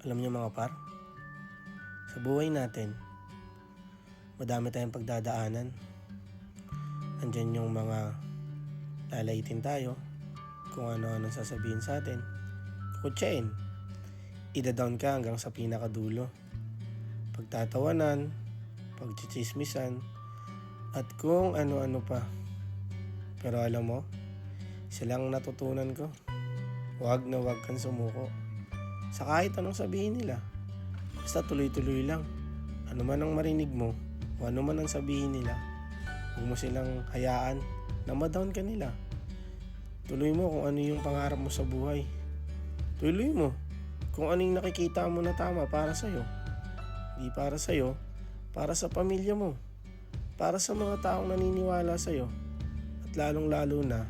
Alam niyo mga par, sa buhay natin, madami tayong pagdadaanan. Andyan yung mga lalaitin tayo, kung ano-ano sasabihin sa atin, kukutsain, ida-down ka hanggang sa pinakadulo. Pagtatawanan, pagchichismisan, at kung ano-ano pa. Pero alam mo, silang natutunan ko, huwag na huwag kang sumuko. Sa kahit anong sabihin nila, basta tuloy-tuloy lang. Ano man ang marinig mo, o ano man ang sabihin nila, huwag mo silang hayaan na ma-down ka nila. Tuloy mo kung ano yung pangarap mo sa buhay. Tuloy mo kung ano yung nakikita mo na tama para sa'yo. Hindi para sa'yo, para sa pamilya mo, para sa mga taong naniniwala sa'yo, at lalong-lalo na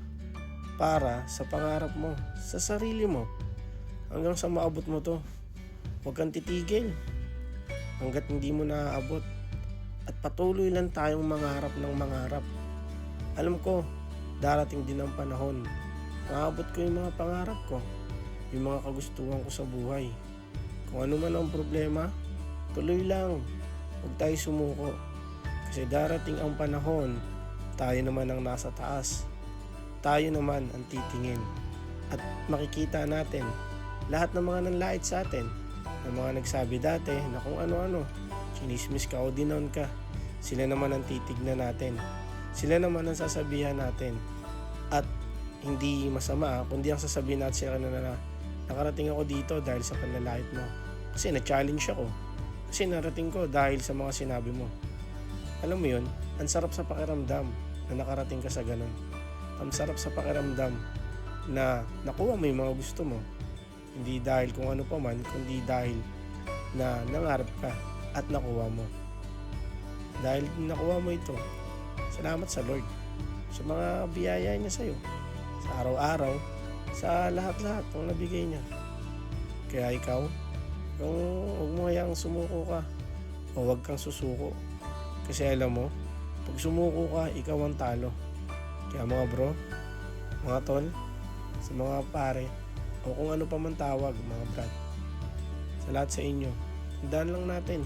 para sa pangarap mo, sa sarili mo. Hanggang sa maabot mo to, huwag kang titigil hanggat hindi mo naaabot. At patuloy lang tayong mangarap ng mangarap. Alam ko, darating din ang panahon, maabot ko yung mga pangarap ko, yung mga kagustuhan ko sa buhay. Kung ano man ang problema, tuloy lang, huwag tayo sumuko. Kasi darating ang panahon, tayo naman ang nasa taas. Tayo naman ang titingin. At makikita natin lahat ng mga nanlait sa atin, ng mga nagsabi dati na kung ano-ano, chinismis ka o dinown ka, sila naman ang titignan natin. Sila naman ang sasabihan natin. At hindi masama, kundi ang sasabihin natin sila na nakarating ako dito dahil sa panlalait mo. Kasi na-challenge ako. Kasi narating ko dahil sa mga sinabi mo. Alam mo yun, ang sarap sa pakiramdam na nakarating ka sa ganun. Ang sarap sa pakiramdam na nakuha mo yung mga gusto mo. Hindi dahil kung ano pa man, kundi dahil na nangarap ka at nakuha mo. Dahil nakuha mo ito, salamat sa Lord. Sa mga biyaya niya sa'yo. Sa araw-araw, sa lahat-lahat ng nabigay niya. Kaya ikaw, huwag mo hayang sumuko ka o huwag kang susuko. Kasi alam mo, pag sumuko ka, ikaw ang talo. Kaya mga bro, mga tol, sa mga pare, o kung ano pa man tawag, mga brad, sa lahat sa inyo, tandaan lang natin,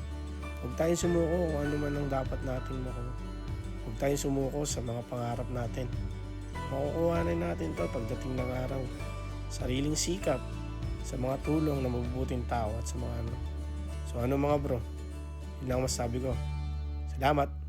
huwag tayong sumuko kung ano man ang dapat natin makuha. Huwag tayong sumuko sa mga pangarap natin. Makukuha na natin to pagdating ng araw. Sariling sikap, sa mga tulong ng mabubuting tao at sa mga ano. So ano mga bro, yun lang masasabi ko. Salamat!